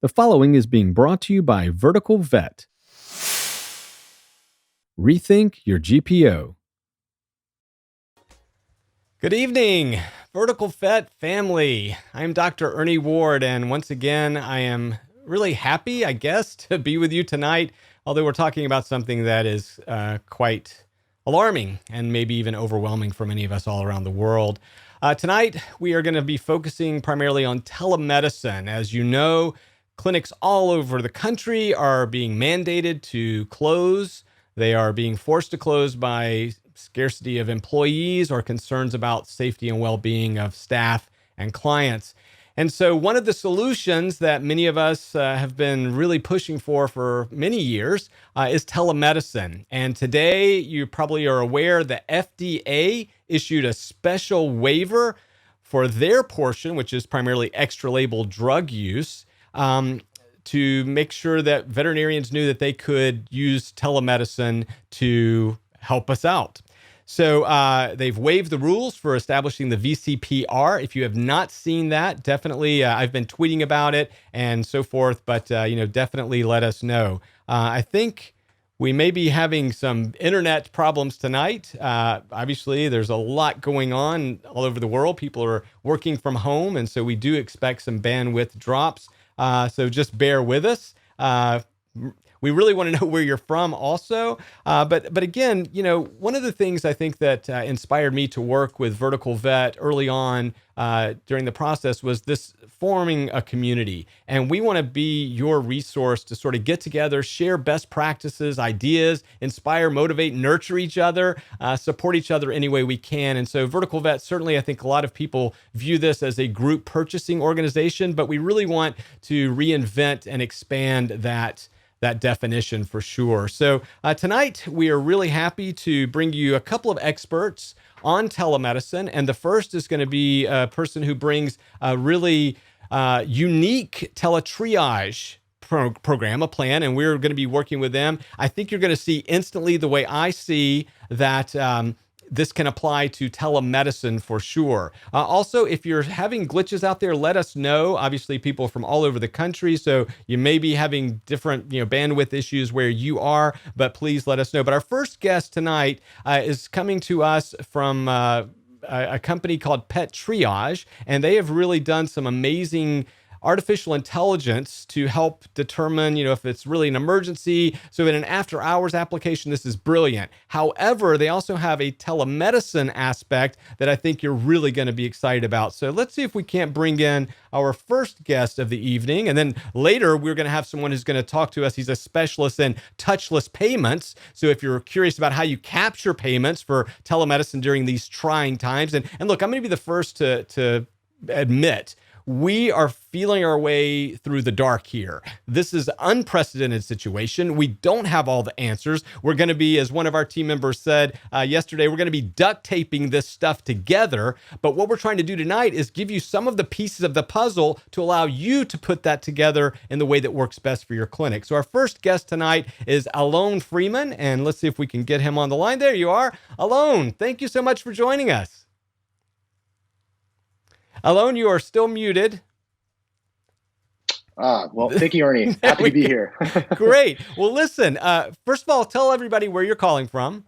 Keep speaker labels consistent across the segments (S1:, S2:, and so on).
S1: The following is being brought to you by Vertical Vet. Rethink your GPO.
S2: Good evening, Vertical Vet family. I'm Dr. Ernie Ward, and once again, I am really happy, I guess, to be with you tonight, although we're talking about something that is quite alarming and maybe even overwhelming for many of us all around the world. Tonight, we are going to be focusing primarily on telemedicine. As you know, clinics all over the country are being mandated to close. They are being forced to close by scarcity of employees or concerns about safety and well-being of staff and clients. And so one of the solutions that many of us have been really pushing for many years is telemedicine. And today, you probably are aware that FDA issued a special waiver for their portion, which is primarily extra-label drug use, to make sure that veterinarians knew that they could use telemedicine to help us out. So they've waived the rules for establishing the VCPR. If you have not seen that, definitely, I've been tweeting about it and so forth, but definitely let us know. I think we may be having some internet problems tonight. Obviously, there's a lot going on all over the world. People are working from home, and so we do expect some bandwidth drops. So just bear with us. We really want to know where you're from also. But again, one of the things I think that inspired me to work with Vertical Vet early on during the process was this forming a community. And we want to be your resource to sort of get together, share best practices, ideas, inspire, motivate, nurture each other, support each other any way we can. And so Vertical Vet, certainly I think a lot of people view this as a group purchasing organization, but we really want to reinvent and expand that definition for sure. So tonight, we are really happy to bring you a couple of experts on telemedicine. And the first is going to be a person who brings a really unique teletriage program, a plan, and we're going to be working with them. I think you're going to see instantly the way I see that this can apply to telemedicine for sure. Also, if you're having glitches out there, let us know. Obviously, people from all over the country, so you may be having different bandwidth issues where you are, but please let us know. But our first guest tonight is coming to us from a company called Pet Triage, and they have really done some amazing artificial intelligence to help determine, if it's really an emergency. So in an after-hours application, this is brilliant. However, they also have a telemedicine aspect that I think you're really going to be excited about. So let's see if we can't bring in our first guest of the evening. And then later, we're going to have someone who's going to talk to us. He's a specialist in touchless payments. So if you're curious about how you capture payments for telemedicine during these trying times, and look, I'm going to be the first to admit, we are feeling our way through the dark here. This is an unprecedented situation. We don't have all the answers. We're going to be, as one of our team members said yesterday, we're going to be duct taping this stuff together. But what we're trying to do tonight is give you some of the pieces of the puzzle to allow you to put that together in the way that works best for your clinic. So our first guest tonight is Alon Freeman, and let's see if we can get him on the line. There you are. Alon, thank you so much for joining us. Alon, you are still muted.
S3: Well, thank you, Ernie. Happy to be here.
S2: Great. Well, listen, first of all, tell everybody where you're calling from.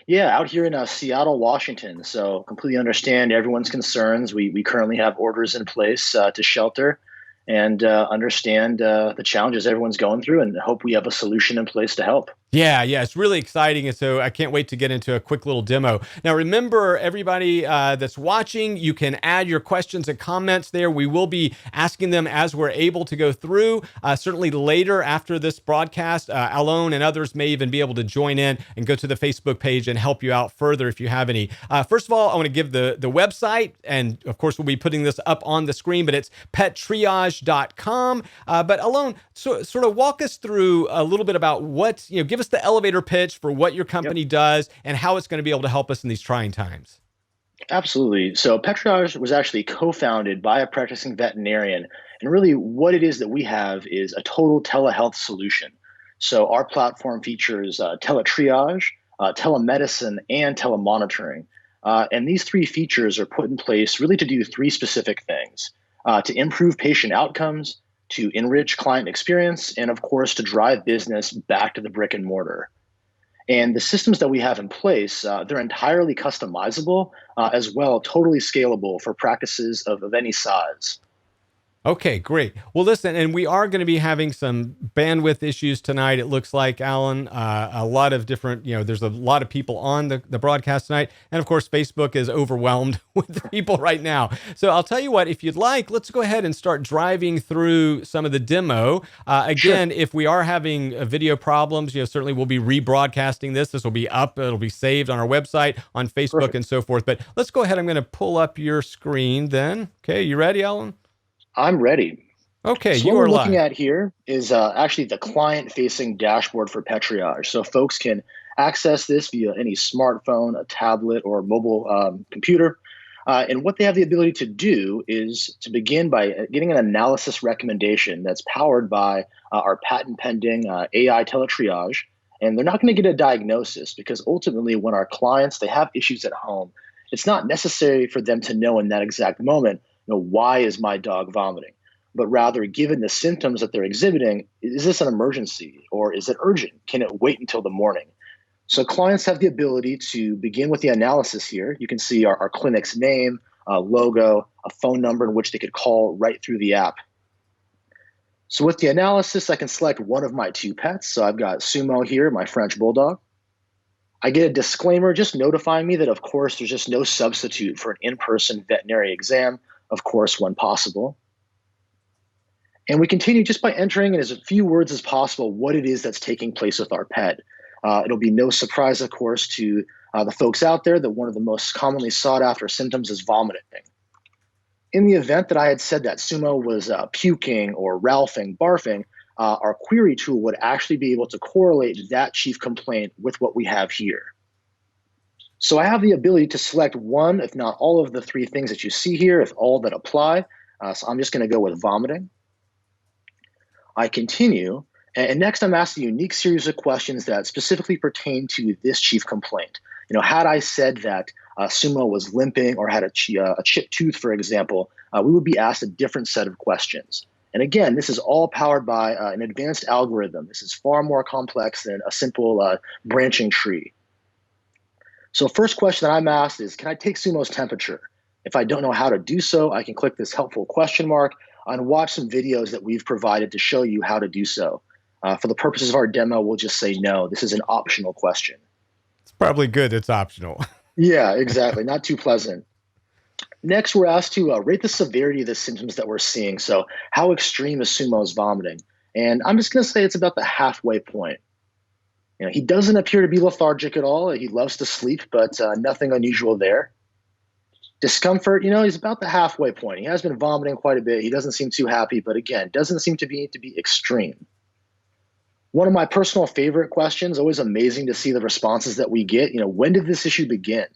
S3: Yeah, out here in Seattle, Washington. So completely understand everyone's concerns. We currently have orders in place to shelter and understand the challenges everyone's going through and hope we have a solution in place to help.
S2: Yeah, it's really exciting. And so I can't wait to get into a quick little demo. Now, remember, everybody that's watching, you can add your questions and comments there. We will be asking them as we're able to go through. Certainly later after this broadcast, Alon and others may even be able to join in and go to the Facebook page and help you out further if you have any. First of all, I want to give the website, and of course, we'll be putting this up on the screen, but it's pettriage.com. But Alon, sort of walk us through a little bit about what, give us the elevator pitch for what your company does and how it's going to be able to help us in these trying times.
S3: Absolutely. So Pet Triage was actually co-founded by a practicing veterinarian. And really what it is that we have is a total telehealth solution. So our platform features teletriage, telemedicine, and telemonitoring. And these three features are put in place really to do three specific things: to improve patient outcomes, to enrich client experience, and of course, to drive business back to the brick and mortar. And the systems that we have in place, they're entirely customizable as well, totally scalable for practices of any size.
S2: Okay, great. Well, listen, and we are going to be having some bandwidth issues tonight. It looks like, Alan, a lot of different, there's a lot of people on the broadcast tonight. And of course, Facebook is overwhelmed with people right now. So I'll tell you what, if you'd like, let's go ahead and start driving through some of the demo.
S3: Sure.
S2: Again, if we are having video problems, certainly we'll be rebroadcasting this. This will be up. It'll be saved on our website, on Facebook,
S3: Perfect.
S2: and so forth. But let's go ahead. I'm going to pull up your screen then. Okay, you ready, Alan?
S3: I'm ready.
S2: Okay,
S3: So what
S2: you
S3: we're
S2: are
S3: looking
S2: live.
S3: at here is actually the client-facing dashboard for Petriage. So folks can access this via any smartphone, a tablet, or mobile computer. And what they have the ability to do is to begin by getting an analysis recommendation that's powered by our patent-pending AI teletriage. And they're not going to get a diagnosis because ultimately, when our clients they have issues at home, it's not necessary for them to know in that exact moment, why is my dog vomiting? But rather, given the symptoms that they're exhibiting, is this an emergency or is it urgent? Can it wait until the morning? So clients have the ability to begin with the analysis here. You can see our clinic's name, logo, a phone number in which they could call right through the app. So with the analysis, I can select one of my two pets. So I've got Sumo here, my French Bulldog. I get a disclaimer just notifying me that, of course, there's just no substitute for an in-person veterinary exam, of course, when possible. And we continue just by entering in as few words as possible what it is that's taking place with our pet. It'll be no surprise, of course, to the folks out there that one of the most commonly sought after symptoms is vomiting. In the event that I had said that Sumo was puking or ralphing, barfing, our query tool would actually be able to correlate that chief complaint with what we have here. So I have the ability to select one, if not all of the three things that you see here, if all that apply. So I'm just going to go with vomiting. I continue, and next I'm asked a unique series of questions that specifically pertain to this chief complaint. Had I said that Sumo was limping or had a chipped tooth, for example, we would be asked a different set of questions. And again, this is all powered by an advanced algorithm. This is far more complex than a simple branching tree. So first question that I'm asked is, can I take Sumo's temperature? If I don't know how to do so, I can click this helpful question mark and watch some videos that we've provided to show you how to do so. For the purposes of our demo, we'll just say no. This is an optional question.
S2: It's probably good it's optional.
S3: Yeah, exactly. Not too pleasant. Next, we're asked to rate the severity of the symptoms that we're seeing. So how extreme is Sumo's vomiting? And I'm just going to say it's about the halfway point. He doesn't appear to be lethargic at all. He loves to sleep, but nothing unusual there. Discomfort, he's about the halfway point. He has been vomiting quite a bit. He doesn't seem too happy, but again, doesn't seem to be extreme. One of my personal favorite questions, always amazing to see the responses that we get. When did this issue begin?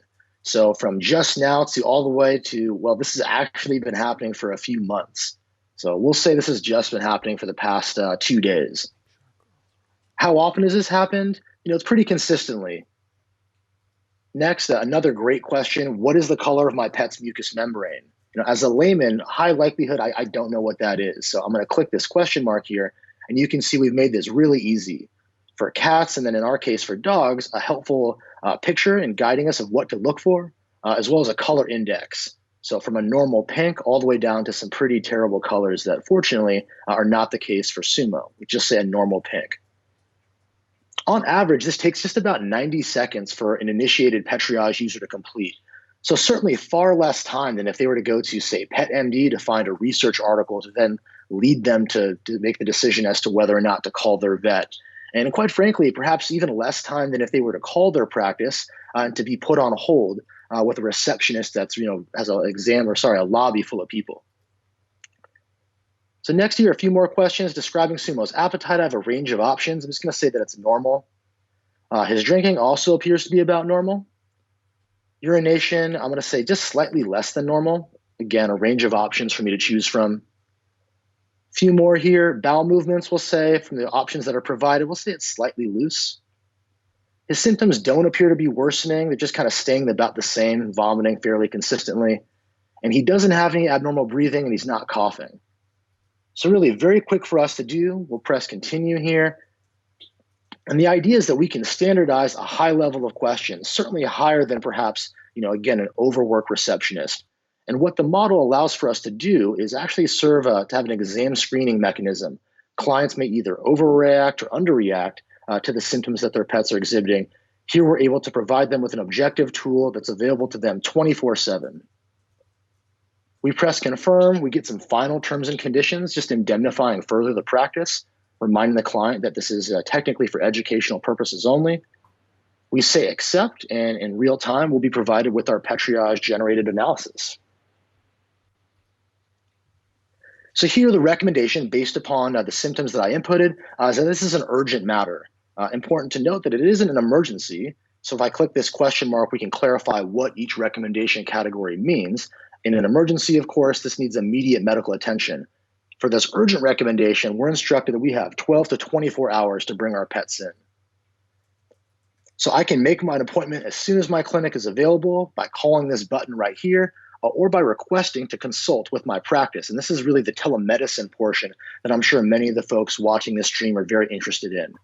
S3: So from just now to all the way to, well, this has actually been happening for a few months. So we'll say this has just been happening for the past 2 days. How often has this happened? It's pretty consistently. Next, another great question. What is the color of my pet's mucous membrane? As a layman, high likelihood, I don't know what that is. So I'm going to click this question mark here, and you can see we've made this really easy. For cats, and then in our case for dogs, a helpful picture in guiding us of what to look for, as well as a color index. So from a normal pink all the way down to some pretty terrible colors that fortunately are not the case for Sumo. We just say a normal pink. On average, this takes just about 90 seconds for an initiated Petriage user to complete. So certainly far less time than if they were to go to, say, PetMD to find a research article to then lead them to make the decision as to whether or not to call their vet. And quite frankly, perhaps even less time than if they were to call their practice and to be put on hold with a receptionist that's, has a lobby full of people. So next here, a few more questions describing Sumo's appetite. I have a range of options. I'm just going to say that it's normal. His drinking also appears to be about normal. Urination, I'm going to say just slightly less than normal. Again, a range of options for me to choose from. A few more here. Bowel movements, we'll say, from the options that are provided, we'll say it's slightly loose. His symptoms don't appear to be worsening. They're just kind of staying about the same, vomiting fairly consistently. And he doesn't have any abnormal breathing, and he's not coughing. So really very quick for us to do. We'll press continue here. And the idea is that we can standardize a high level of questions, certainly higher than perhaps, again, an overworked receptionist. And what the model allows for us to do is actually serve to have an exam screening mechanism. Clients may either overreact or underreact to the symptoms that their pets are exhibiting. Here we're able to provide them with an objective tool that's available to them 24/7. We press confirm, we get some final terms and conditions, just indemnifying further the practice, reminding the client that this is technically for educational purposes only. We say accept, and in real time, we'll be provided with our Petriage generated analysis. So here, the recommendation based upon the symptoms that I inputted is that this is an urgent matter. Important to note that it isn't an emergency. So if I click this question mark, we can clarify what each recommendation category means. In an emergency, of course, this needs immediate medical attention. For this urgent recommendation, we're instructed that we have 12 to 24 hours to bring our pets in. So I can make my appointment as soon as my clinic is available by calling this button right here, or by requesting to consult with my practice. And this is really the telemedicine portion that I'm sure many of the folks watching this stream are very interested in.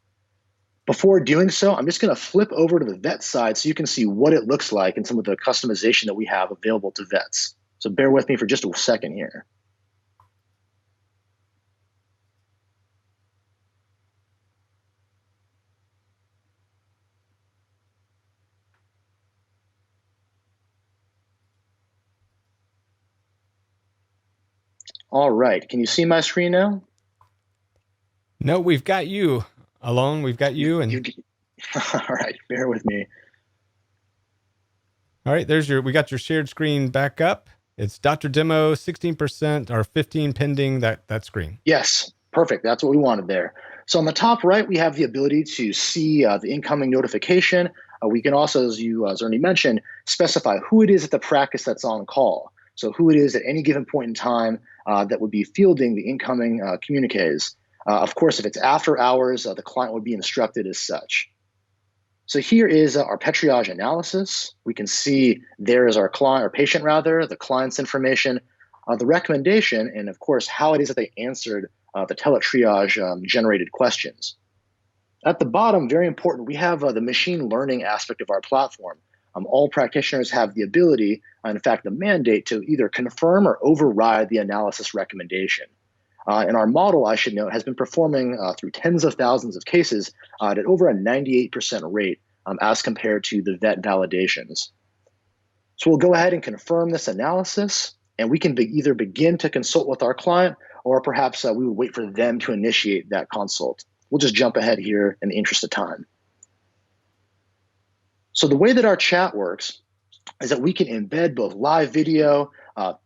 S3: Before doing so, I'm just going to flip over to the vet side so you can see what it looks like and some of the customization that we have available to vets. So bear with me for just a second here. All right, can you see my screen now?
S2: No, we've got you alone. We've got you.
S3: All right, bear with me.
S2: All right, we got your shared screen back up. It's Dr. Demo, 16% or 15 pending, that screen.
S3: Yes, perfect. That's what we wanted there. So on the top right, we have the ability to see the incoming notification. We can also, as Ernie mentioned, specify who it is at the practice that's on call. So who it is at any given point in time that would be fielding the incoming communiques. Of course, if it's after hours, the client would be instructed as such. So here is our Petriage analysis. We can see there is our client, or patient rather, the client's information, the recommendation, and of course, how it is that they answered the teletriage generated questions. At the bottom, very important, we have the machine learning aspect of our platform. All practitioners have the ability, in fact, the mandate to either confirm or override the analysis recommendation. And our model, I should note, has been performing through tens of thousands of cases at over a 98% rate as compared to the vet validations. So we'll go ahead and confirm this analysis, and we can either begin to consult with our client, or perhaps we would wait for them to initiate that consult. We'll just jump ahead here in the interest of time. So the way that our chat works is that we can embed both live video,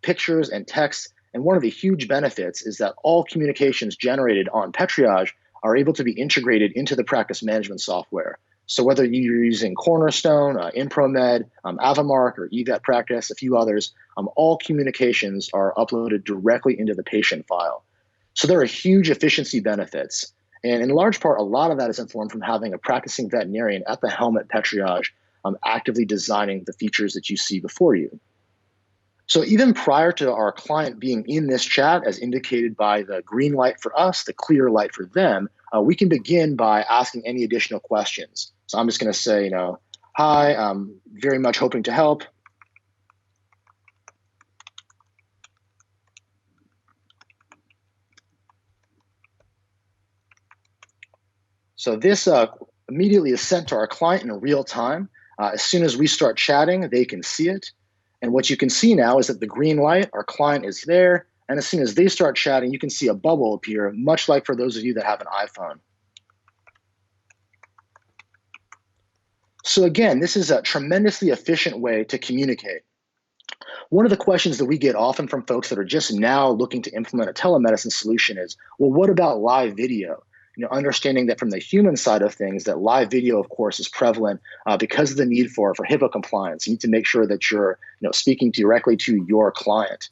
S3: pictures, and text. And one of the huge benefits is that all communications generated on Petriage are able to be integrated into the practice management software. So whether you're using Cornerstone, ImproMed, Avamark, or eVet Practice, a few others, all communications are uploaded directly into the patient file. So there are huge efficiency benefits. And in large part, a lot of that is informed from having a practicing veterinarian at the helm at Petriage actively designing the features that you see before you. So even prior to our client being in this chat, as indicated by the green light for us, the clear light for them, we can begin by asking any additional questions. So I'm just going to say, hi, I'm very much hoping to help. So this immediately is sent to our client in real time. As soon as we start chatting, they can see it. And what you can see now is that the green light, our client is there. And as soon as they start chatting, you can see a bubble appear, much like for those of you that have an iPhone. So again, this is a tremendously efficient way to communicate. One of the questions that we get often from folks that are just now looking to implement a telemedicine solution is, well, what about live video? Understanding that from the human side of things, that live video, of course, is prevalent because of the need for HIPAA compliance. You need to make sure that you're speaking directly to your client.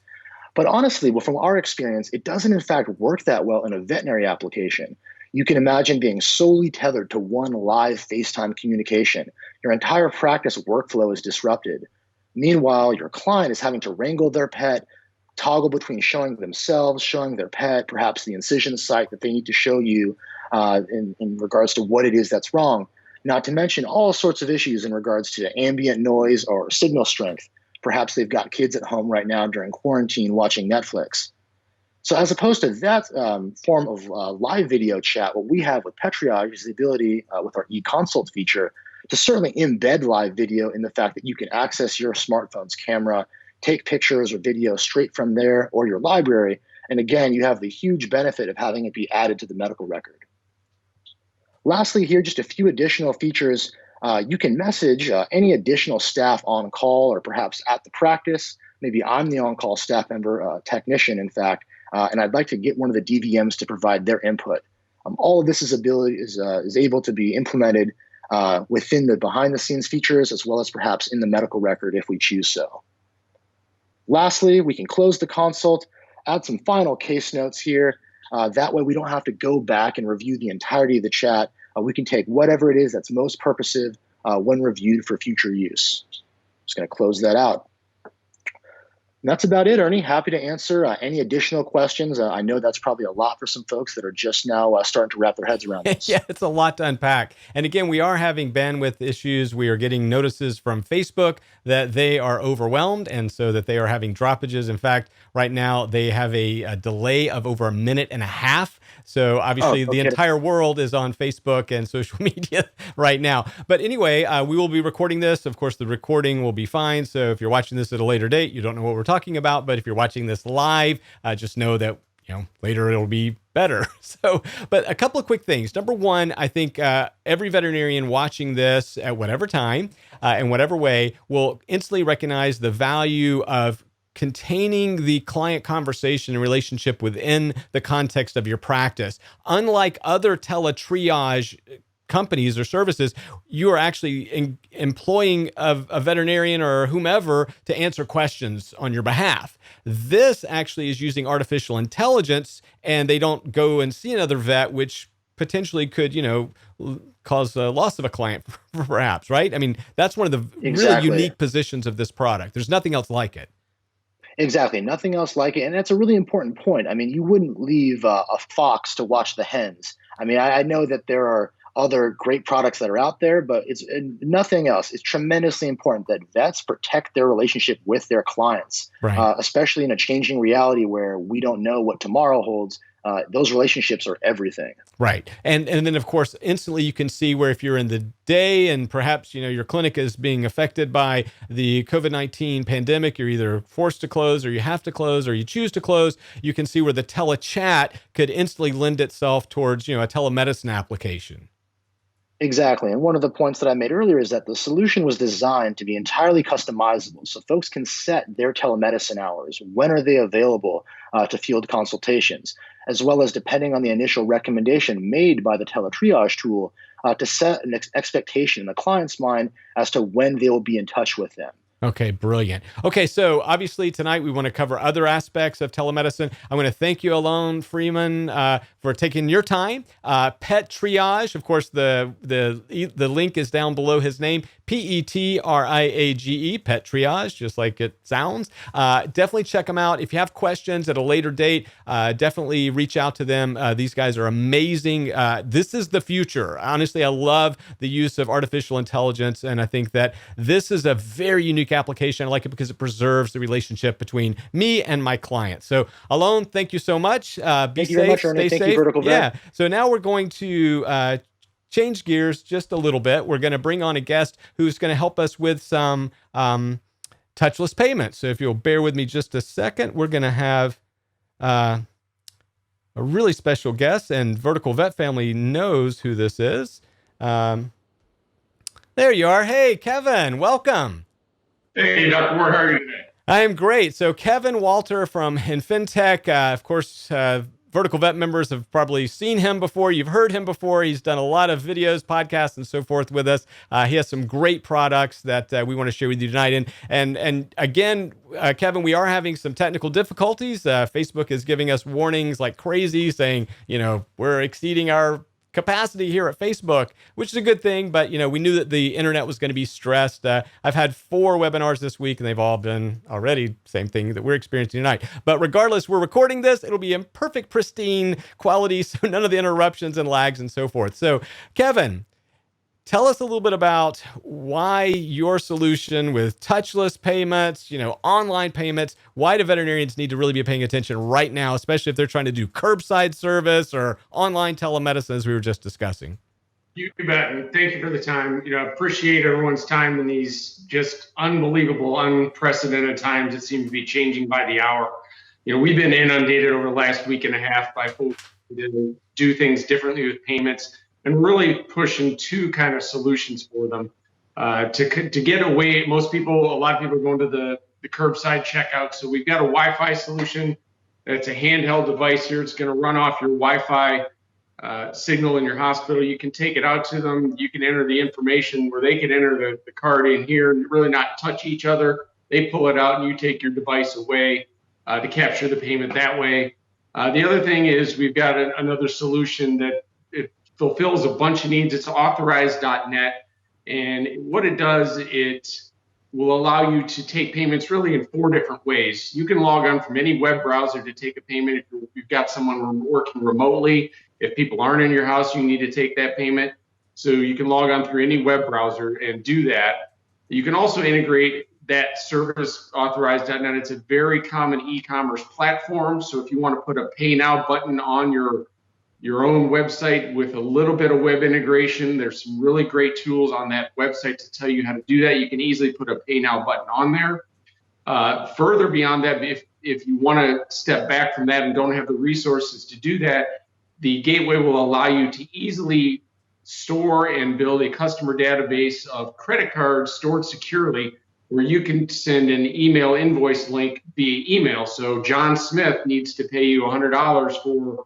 S3: But honestly, well, from our experience, it doesn't in fact work that well in a veterinary application. You can imagine being solely tethered to one live FaceTime communication. Your entire practice workflow is disrupted. Meanwhile, your client is having to wrangle their pet, toggle between showing themselves, showing their pet, perhaps the incision site that they need to show you in regards to what it is that's wrong. Not to mention all sorts of issues in regards to ambient noise or signal strength. Perhaps they've got kids at home right now during quarantine watching Netflix. So as opposed to that form of live video chat, what we have with Petriage is the ability with our e-consult feature to certainly embed live video in the fact that you can access your smartphone's camera, take pictures or video straight from there or your library. And again, you have the huge benefit of having it be added to the medical record. Lastly, here, just a few additional features. You can message any additional staff on call or perhaps at the practice. Maybe I'm the on-call staff member, technician, in fact, and I'd like to get one of the DVMs to provide their input. All of this is able to be implemented within the behind-the-scenes features as well as perhaps in the medical record if we choose so. Lastly, we can close the consult, add some final case notes here. That way we don't have to go back and review the entirety of the chat. We can take whatever it is that's most purposive when reviewed for future use. Just going to close that out. And that's about it, Ernie. Happy to answer any additional questions. I know that's probably a lot for some folks that are just now starting to wrap their heads around this.
S2: Yeah, it's a lot to unpack. And again, we are having bandwidth issues. We are getting notices from Facebook that they are overwhelmed and so that they are having droppages. In fact, right now they have a delay of over 1.5 minutes. So obviously the entire world is on Facebook and social media right now. But anyway, we will be recording this. Of course, the recording will be fine. So if you're watching this at a later date, you don't know what we're talking about. But if you're watching this live, just know that later it'll be better. So, but a couple of quick things. Number one, I think every veterinarian watching this at whatever time, in whatever way, will instantly recognize the value of containing the client conversation and relationship within the context of your practice. Unlike other teletriage companies or services, you are actually employing a veterinarian or whomever to answer questions on your behalf. This actually is using artificial intelligence, and they don't go and see another vet, which potentially could, cause a loss of a client, perhaps, right? I mean, that's one of the really unique positions of this product. There's nothing else like it.
S3: Exactly. Nothing else like it. And that's a really important point. I mean, you wouldn't leave a fox to watch the hens. I mean, I know that there are other great products that are out there, but it's nothing else. It's tremendously important that vets protect their relationship with their clients, right. Especially in a changing reality where we don't know what tomorrow holds. Those relationships are everything.
S2: Right. And then, of course, instantly you can see where if you're in the day and perhaps, your clinic is being affected by the COVID-19 pandemic, you're either forced to close or you have to close or you choose to close, you can see where the telechat could instantly lend itself towards, a telemedicine application.
S3: Exactly. And one of the points that I made earlier is that the solution was designed to be entirely customizable. So folks can set their telemedicine hours. When are they available to field consultations, as well as depending on the initial recommendation made by the teletriage tool to set an expectation in the client's mind as to when they will be in touch with them.
S2: Okay, brilliant. Okay, so obviously tonight we want to cover other aspects of telemedicine. I want to thank you, Alon Freeman, for taking your time. Pet Triage, of course, the link is down below his name. Petriage, Pet Triage, just like it sounds. Definitely check them out. If you have questions at a later date, definitely reach out to them. These guys are amazing. This is the future. Honestly, I love the use of artificial intelligence, and I think that this is a very unique application. I like it because it preserves the relationship between me and my client. So, Alon, thank you so much.
S3: Thank you very much, Ernie. Thank you, Vertical Vet.
S2: Yeah. So now we're going to change gears just a little bit. We're going to bring on a guest who's going to help us with some touchless payments. So if you'll bear with me just a second, we're going to have a really special guest, and Vertical Vet family knows who this is. There you are. Hey, Kevin, welcome.
S4: Hey, Dr. Ward, how are you today?
S2: I am great. So Kevin Walter from InfinTech, of course, Vertical Vet members have probably seen him before. You've heard him before. He's done a lot of videos, podcasts, and so forth with us. He has some great products that we want to share with you tonight. And again, Kevin, we are having some technical difficulties. Facebook is giving us warnings like crazy, saying, we're exceeding our capacity here at Facebook, which is a good thing. But, we knew that the internet was going to be stressed. I've had 4 webinars this week, and they've all been already same thing that we're experiencing tonight. But regardless, we're recording this. It'll be in perfect, pristine quality, so none of the interruptions and lags and so forth. So, Kevin, tell us a little bit about why your solution with touchless payments, online payments, why do veterinarians need to really be paying attention right now, especially if they're trying to do curbside service or online telemedicine, as we were just discussing.
S4: You bet. And thank you for the time. Appreciate everyone's time in these just unbelievable, unprecedented times that seem to be changing by the hour. We've been inundated over the last week and a half by folks to do things differently with payments, and really pushing 2 kind of solutions for them to get away. A lot of people are going to the curbside checkout. So we've got a Wi-Fi solution. It's a handheld device here. It's going to run off your Wi-Fi signal in your hospital. You can take it out to them. You can enter the information where they can enter the card in here and really not touch each other. They pull it out and you take your device away to capture the payment that way. The other thing is we've got another solution that it fulfills a bunch of needs. It's authorized.net. And what it does, it will allow you to take payments really in 4 different ways. You can log on from any web browser to take a payment if you've got someone working remotely. If people aren't in your house, you need to take that payment. So you can log on through any web browser and do that. You can also integrate that service, authorized.net. It's a very common e-commerce platform. So if you want to put a pay now button on your own website with a little bit of web integration, there's some really great tools on that website to tell you how to do that. You can easily put a pay now button on there. Further beyond that, if you want to step back from that and don't have the resources to do that, the gateway will allow you to easily store and build a customer database of credit cards stored securely, where you can send an email invoice link via email. So John Smith needs to pay you $100 for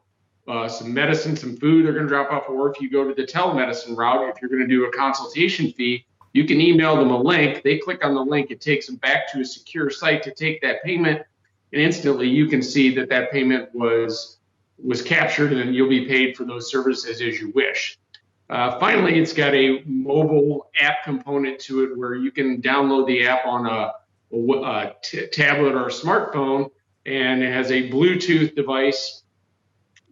S4: some medicine, some food they're going to drop off, or if you go to the telemedicine route, if you're going to do a consultation fee, you can email them a link. They click on the link, it takes them back to a secure site to take that payment, and instantly you can see that payment was captured, and you'll be paid for those services as you wish. Finally, it's got a mobile app component to it where you can download the app on a tablet or a smartphone, and it has a Bluetooth device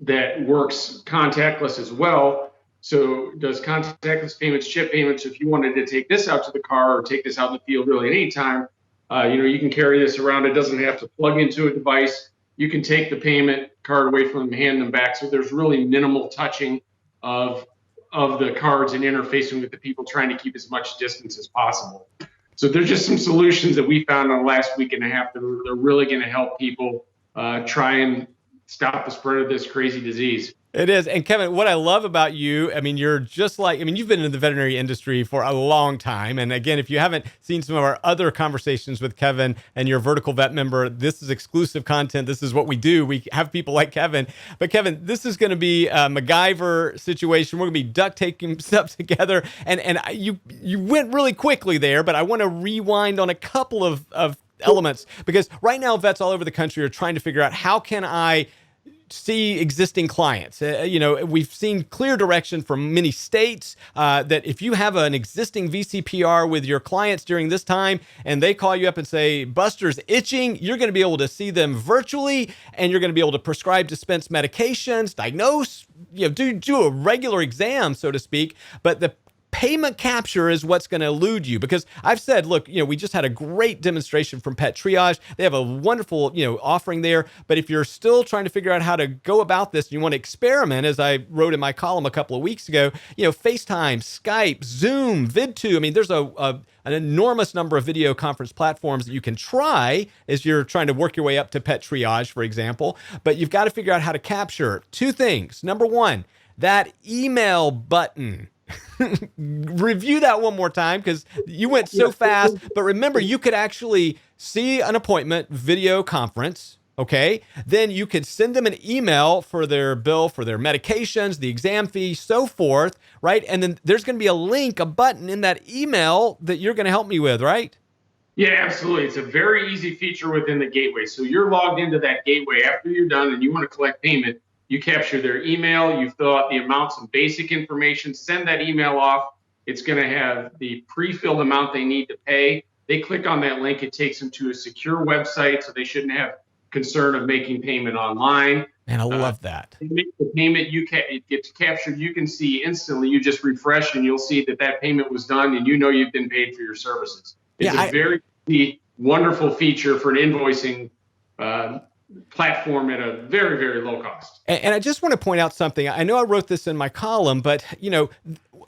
S4: that works contactless as well. So it does contactless payments, chip payments. So if you wanted to take this out to the car or take this out in the field really anytime, you can carry this around. It doesn't have to plug into a device. You can take the payment card away from them, hand them back. So there's really minimal touching of the cards and interfacing with the people, trying to keep as much distance as possible. So there's just some solutions that we found in the last week and a half that are really going to help people try and stop the spread of this crazy disease.
S2: It is. And Kevin, what I love about you, you're just like, you've been in the veterinary industry for a long time. And again, if you haven't seen some of our other conversations with Kevin and your Vertical Vet member, this is exclusive content. This is what we do. We have people like Kevin. But Kevin, this is going to be a MacGyver situation. We're going to be duct taping stuff together. And you went really quickly there, but I want to rewind on a couple of elements, because right now vets all over the country are trying to figure out, how can I see existing clients? We've seen clear direction from many states that if you have an existing VCPR with your clients during this time and they call you up and say, Buster's itching, you're going to be able to see them virtually, and you're going to be able to prescribe, dispense medications, diagnose, do a regular exam, so to speak. But the payment capture is what's going to elude you, because I've said, look, we just had a great demonstration from Pet Triage. They have a wonderful, offering there. But if you're still trying to figure out how to go about this, and you want to experiment, as I wrote in my column a couple of weeks ago, FaceTime, Skype, Zoom, Vid2. There's an enormous number of video conference platforms that you can try as you're trying to work your way up to Pet Triage, for example. But you've got to figure out how to capture 2 things. Number 1, that email button. Review that one more time, because you went so fast. But remember, you could actually see an appointment video conference. Okay, then you could send them an email for their bill for their medications, the exam fee, so forth, right? And then there's going to be a link, a button in that email that you're going to help me with, right?
S4: Yeah, absolutely. It's a very easy feature within the gateway. So you're logged into that gateway after you're done and you want to collect payment. You capture their email, you fill out the amount, some basic information, send that email off. It's going to have the pre-filled amount they need to pay. They click on that link, it takes them to a secure website, so they shouldn't have concern of making payment online.
S2: Man, I love that.
S4: You make the payment, it gets captured. You can see instantly. You just refresh, and you'll see that payment was done, and you know you've been paid for your services. It's a very wonderful feature for an invoicing platform at a very, very low cost.
S2: And I just want to point out something. I know I wrote this in my column, but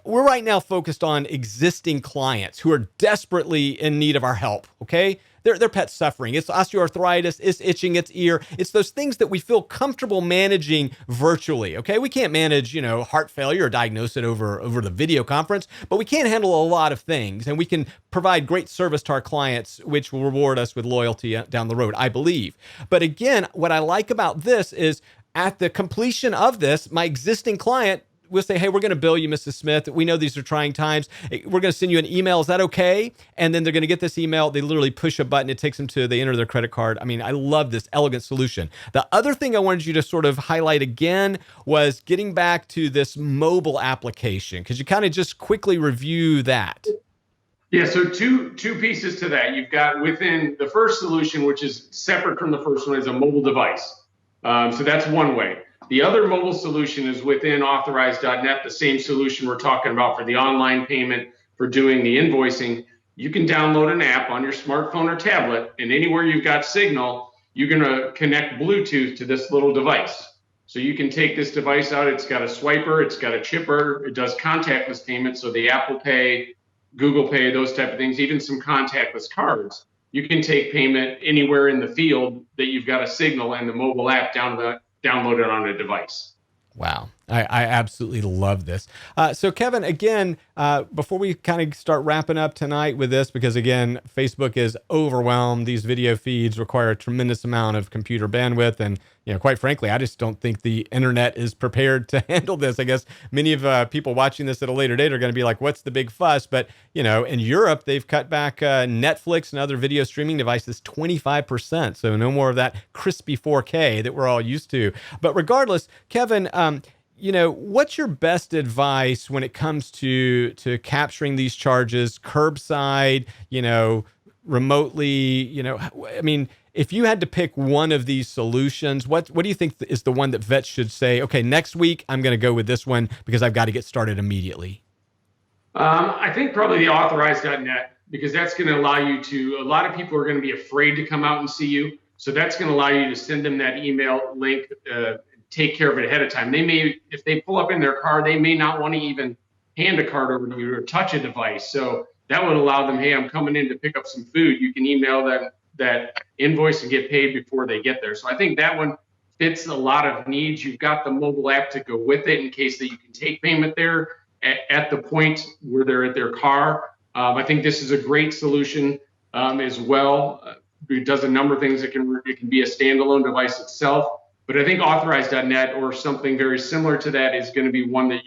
S2: we're right now focused on existing clients who are desperately in need of our help. Okay. Their pet's suffering. It's osteoarthritis, it's itching its ear. It's those things that we feel comfortable managing virtually, okay? We can't manage, heart failure or diagnose it over the video conference, but we can handle a lot of things, and we can provide great service to our clients, which will reward us with loyalty down the road, I believe. But again, what I like about this is at the completion of this, my existing client we'll say, hey, we're going to bill you, Mrs. Smith. We know these are trying times. We're going to send you an email. Is that okay? And then they're going to get this email. They literally push a button. It takes them they enter their credit card. I mean, I love this elegant solution. The other thing I wanted you to sort of highlight again was getting back to this mobile application. Could you kind of just quickly review that?
S4: Yeah, so two pieces to that. You've got within the first solution, which is separate from the first one, is a mobile device. So that's one way. The other mobile solution is within Authorize.net, the same solution we're talking about for the online payment, for doing the invoicing. You can download an app on your smartphone or tablet, and anywhere you've got signal, you're going to connect Bluetooth to this little device. So you can take this device out. It's got a swiper, it's got a chipper, it does contactless payments, so the Apple Pay, Google Pay, those type of things, even some contactless cards. You can take payment anywhere in the field that you've got a signal and the mobile app download it on a device.
S2: Wow. I absolutely love this. So Kevin, again, before we kind of start wrapping up tonight with this, because again, Facebook is overwhelmed. These video feeds require a tremendous amount of computer bandwidth. And, quite frankly, I just don't think the internet is prepared to handle this. I guess many of people watching this at a later date are going to be like, what's the big fuss? But, in Europe, they've cut back Netflix and other video streaming devices 25%. So no more of that crispy 4K that we're all used to. But regardless, Kevin, what's your best advice when it comes to capturing these charges curbside, remotely, I mean, if you had to pick one of these solutions, what do you think is the one that vets should say, okay, next week, I'm going to go with this one because I've got to get started immediately?
S4: I think probably the Authorize.net, because that's going to allow you a lot of people are going to be afraid to come out and see you. So that's going to allow you to send them that email link, take care of it ahead of time. They may, if they pull up in their car, they may not want to even hand a card over to you or touch a device. So that would allow them, hey, I'm coming in to pick up some food. You can email them that invoice and get paid before they get there. So I think that one fits a lot of needs. You've got the mobile app to go with it in case that you can take payment there at the point where they're at their car. I think this is a great solution as well. It does a number of things. It can be a standalone device itself. But I think Authorize.net or something very similar to that is going to be one that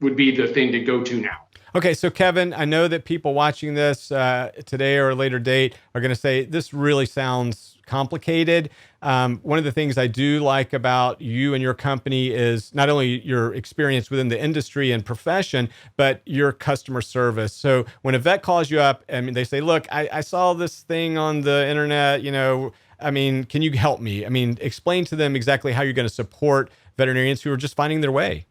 S4: would be the thing to go to now.
S2: Okay, so Kevin, I know that people watching this today or a later date are going to say, this really sounds complicated. One of the things I do like about you and your company is not only your experience within the industry and profession, but your customer service. So when a vet calls you up, I mean, they say, look, I saw this thing on the internet, I mean, can you help me? I mean, explain to them exactly how you're going to support veterinarians who are just finding their way.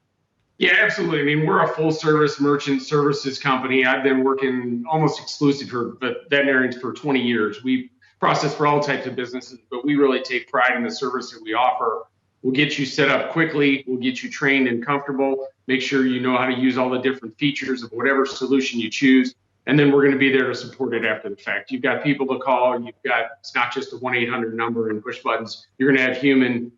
S4: Yeah, absolutely. I mean, we're a full service merchant services company. I've been working almost exclusively for veterinarians for 20 years. We process for all types of businesses, but we really take pride in the service that we offer. We'll get you set up quickly. We'll get you trained and comfortable. Make sure you know how to use all the different features of whatever solution you choose. And then we're going to be there to support it after the fact. You've got people to call. It's not just a 1-800 number and push buttons. You're going to have human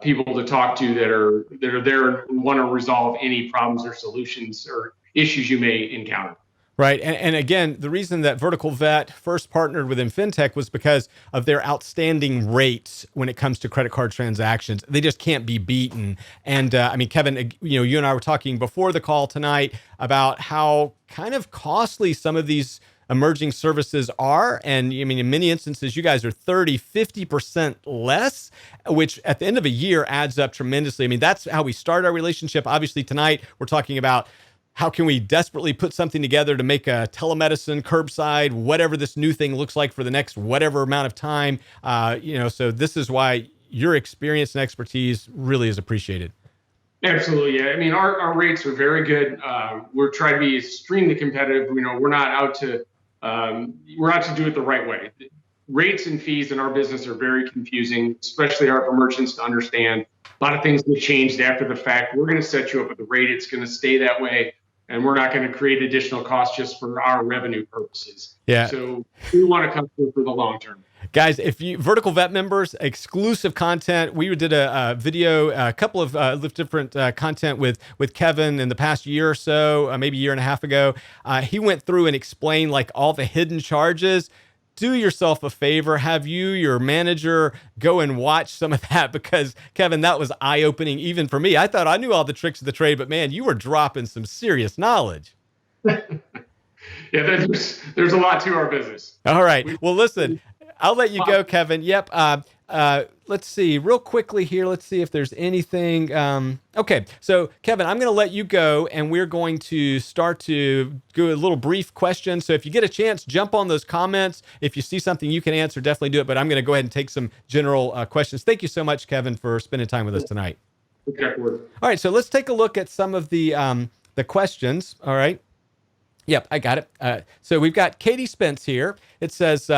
S4: people to talk to that are there and want to resolve any problems or solutions or issues you may encounter.
S2: Right. And again, the reason that Vertical Vet first partnered with InFinTech was because of their outstanding rates when it comes to credit card transactions. They just can't be beaten. And I mean, Kevin, you and I were talking before the call tonight about how kind of costly some of these emerging services are. And I mean, in many instances, you guys are 30, 50% less, which at the end of a year adds up tremendously. I mean, that's how we start our relationship. Obviously, tonight we're talking about how can we desperately put something together to make a telemedicine, curbside, whatever this new thing looks like for the next whatever amount of time. So this is why your experience and expertise really is appreciated.
S4: Absolutely. Yeah. I mean, our rates are very good. We're trying to be extremely competitive. We're not out to do it the right way. Rates and fees in our business are very confusing, especially hard for merchants to understand. A lot of things get changed after the fact. We're going to set you up with a rate. It's going to stay that way. And we're not going to create additional costs just for our revenue purposes.
S2: Yeah.
S4: So we want to come through for the long term.
S2: Guys, if you Vertical Vet members, exclusive content. We did a video, a couple of different content with Kevin in the past year or so, maybe a year and a half ago. He went through and explained like all the hidden charges. Do yourself a favor, have your manager go and watch some of that, because Kevin, that was eye-opening even for me. I thought I knew all the tricks of the trade, but man, you were dropping some serious knowledge.
S4: Yeah, there's a lot to our business.
S2: All right. Well, listen, I'll let you go, Kevin. Yep. Let's see real quickly here. Let's see if there's anything. Okay. So Kevin, I'm going to let you go, and we're going to start to do a little brief question. So if you get a chance, jump on those comments. If you see something you can answer, definitely do it. But I'm going to go ahead and take some general questions. Thank you so much, Kevin, for spending time with us tonight.
S4: Okay.
S2: All right. So let's take a look at some of the questions. All right. Yep. I got it. So we've got Katie Spence here. It says,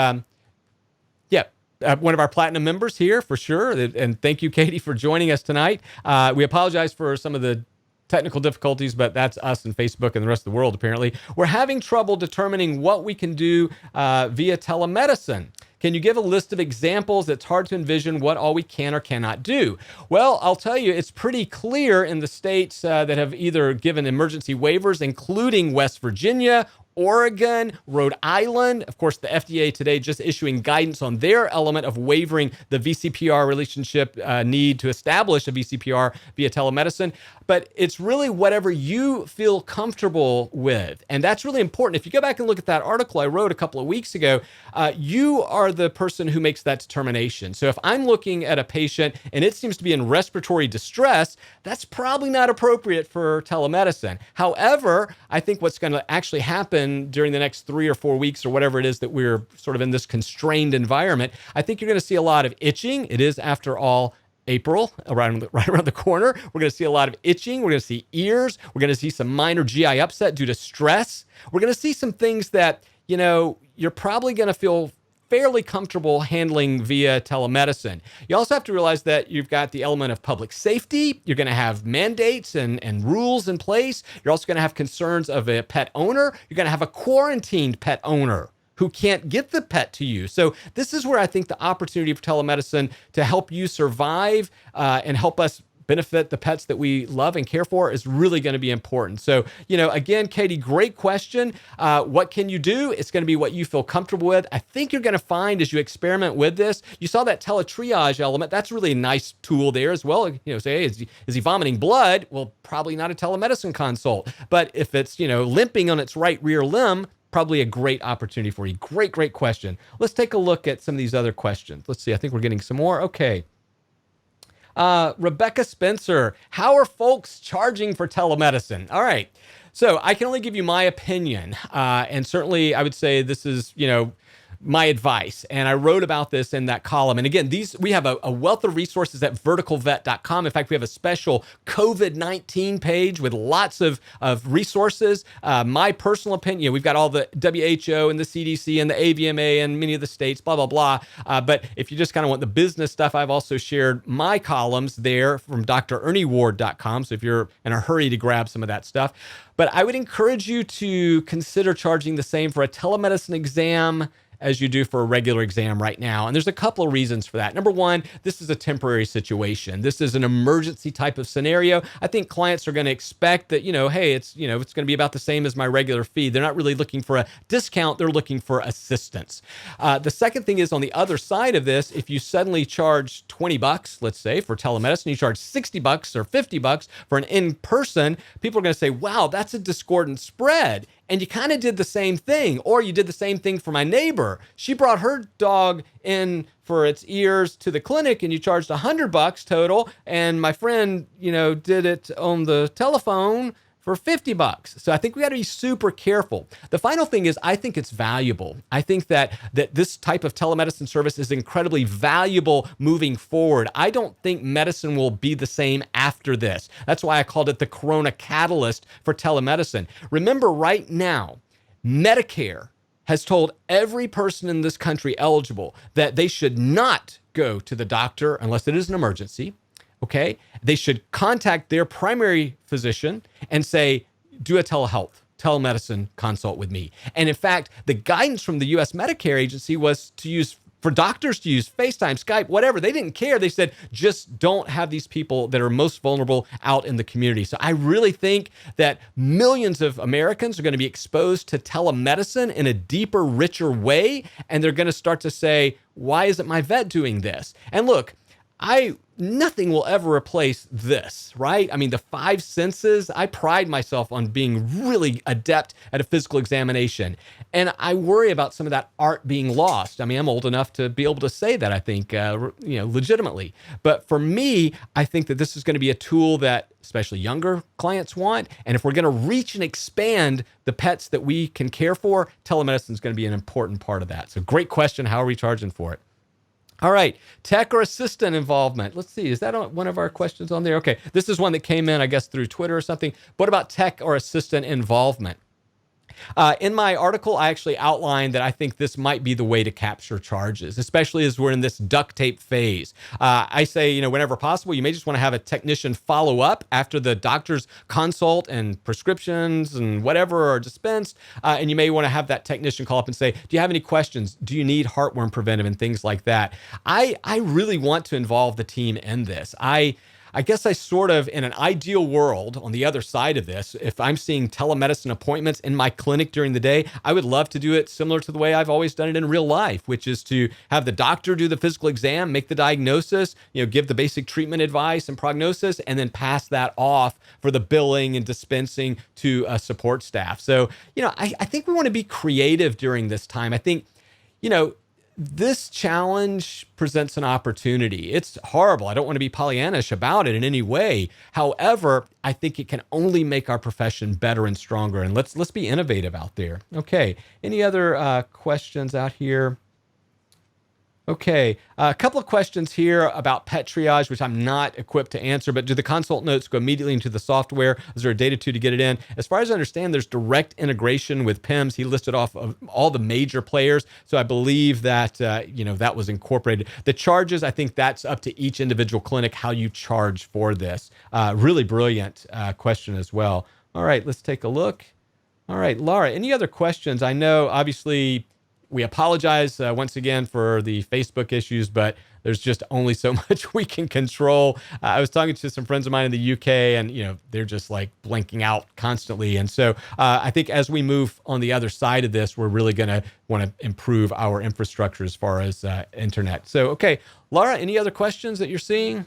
S2: one of our platinum members here for sure. And thank you, Katie, for joining us tonight. We apologize for some of the technical difficulties, but that's us and Facebook and the rest of the world, apparently. We're having trouble determining what we can do via telemedicine. Can you give a list of examples? It's hard to envision what all we can or cannot do. Well, I'll tell you, it's pretty clear in the states that have either given emergency waivers, including West Virginia, Oregon, Rhode Island. Of course, the FDA today just issuing guidance on their element of waiving the VCPR relationship need to establish a VCPR via telemedicine. But it's really whatever you feel comfortable with. And that's really important. If you go back and look at that article I wrote a couple of weeks ago, you are the person who makes that determination. So if I'm looking at a patient and it seems to be in respiratory distress, that's probably not appropriate for telemedicine. However, I think what's going to actually happen during the next 3 or 4 weeks or whatever it is that we're sort of in this constrained environment, I think you're going to see a lot of itching. It is, after all, April, right around the corner. We're going to see a lot of itching. We're going to see ears. We're going to see some minor GI upset due to stress. We're going to see some things that, you're probably going to feel fairly comfortable handling via telemedicine. You also have to realize that you've got the element of public safety. You're going to have mandates and rules in place. You're also going to have concerns of a pet owner. You're going to have a quarantined pet owner who can't get the pet to you. So this is where I think the opportunity for telemedicine to help you survive and help us benefit the pets that we love and care for is really going to be important. So, again, Katie, great question. What can you do? It's going to be what you feel comfortable with. I think you're going to find as you experiment with this, you saw that teletriage element. That's really a nice tool there as well. Say, hey, is he vomiting blood? Well, probably not a telemedicine consult. But if it's, limping on its right rear limb, probably a great opportunity for you. Great question. Let's take a look at some of these other questions. Let's see. I think we're getting some more. Okay. Rebecca Spencer, how are folks charging for telemedicine? All right. So I can only give you my opinion. And certainly I would say this is, my advice. And I wrote about this in that column. And again, we have a wealth of resources at verticalvet.com. In fact, we have a special COVID-19 page with lots of resources. My personal opinion, we've got all the WHO and the CDC and the AVMA and many of the states, blah, blah, blah. But if you just kind of want the business stuff, I've also shared my columns there from drernieward.com. So if you're in a hurry to grab some of that stuff. But I would encourage you to consider charging the same for a telemedicine exam as you do for a regular exam right now. And there's a couple of reasons for that. Number one, this is a temporary situation. This is an emergency type of scenario. I think clients are going to expect that, hey, it's going to be about the same as my regular fee. They're not really looking for a discount. They're looking for assistance. The second thing is, on the other side of this, if you suddenly charge $20, let's say, for telemedicine, you charge $60 or $50 for an in-person, people are going to say, wow, that's a discordant spread. and you kind of did the same thing, or you did the same thing for my neighbor. She brought her dog in for its ears to the clinic and you charged $100 total. And my friend, did it on the telephone for $50. So I think we got to be super careful. The final thing is, I think it's valuable. I think that this type of telemedicine service is incredibly valuable moving forward. I don't think medicine will be the same after this. That's why I called it the Corona catalyst for telemedicine. Remember, right now, Medicare has told every person in this country eligible that they should not go to the doctor unless it is an emergency. Okay, they should contact their primary physician and say, do a telemedicine consult with me. And in fact, the guidance from the US Medicare agency was for doctors to use FaceTime, Skype, whatever. They didn't care. They said, just don't have these people that are most vulnerable out in the community. So I really think that millions of Americans are going to be exposed to telemedicine in a deeper, richer way. And they're going to start to say, why isn't my vet doing this? And look, nothing will ever replace this, right? I mean, the five senses, I pride myself on being really adept at a physical examination. And I worry about some of that art being lost. I mean, I'm old enough to be able to say that, I think, legitimately. But for me, I think that this is going to be a tool that especially younger clients want. And if we're going to reach and expand the pets that we can care for, telemedicine is going to be an important part of that. So great question. How are we charging for it? All right, tech or assistant involvement. Let's see, is that one of our questions on there? Okay, this is one that came in, I guess, through Twitter or something. What about tech or assistant involvement? In my article, I actually outlined that I think this might be the way to capture charges, especially as we're in this duct tape phase. I say, whenever possible, you may just want to have a technician follow up after the doctor's consult and prescriptions and whatever are dispensed. And you may want to have that technician call up and say, do you have any questions? Do you need heartworm preventive and things like that? I really want to involve the team in this. I guess I sort of, in an ideal world, on the other side of this, if I'm seeing telemedicine appointments in my clinic during the day, I would love to do it similar to the way I've always done it in real life, which is to have the doctor do the physical exam, make the diagnosis, give the basic treatment advice and prognosis, and then pass that off for the billing and dispensing to support staff. So, I think we want to be creative during this time. I think, this challenge presents an opportunity. It's horrible. I don't want to be Pollyannish about it in any way. However, I think it can only make our profession better and stronger. And let's be innovative out there. Okay. Any other questions out here? Okay, a couple of questions here about pet triage, which I'm not equipped to answer, but do the consult notes go immediately into the software? Is there a data to get it in? As far as I understand, there's direct integration with PIMS. He listed off of all the major players, so I believe that, that was incorporated. The charges, I think that's up to each individual clinic, how you charge for this. Really brilliant question as well. All right, let's take a look. All right, Laura, any other questions? I know, obviously, we apologize once again for the Facebook issues, but there's just only so much we can control. I was talking to some friends of mine in the UK, and they're just like blinking out constantly. And so I think as we move on the other side of this, we're really going to want to improve our infrastructure as far as internet. So, okay, Laura, any other questions that you're seeing?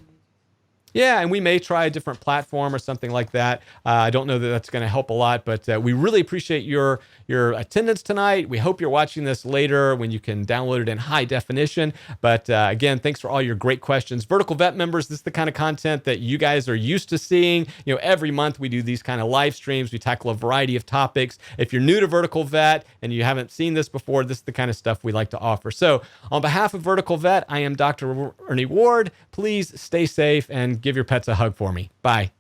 S2: Yeah, and we may try a different platform or something like that. I don't know that that's going to help a lot, but we really appreciate your attendance tonight. We hope you're watching this later when you can download it in high definition. But again, thanks for all your great questions. Vertical Vet members, this is the kind of content that you guys are used to seeing. Every month we do these kind of live streams. We tackle a variety of topics. If you're new to Vertical Vet and you haven't seen this before, this is the kind of stuff we like to offer. So on behalf of Vertical Vet, I am Dr. Ernie Ward. Please stay safe and give your pets a hug for me. Bye.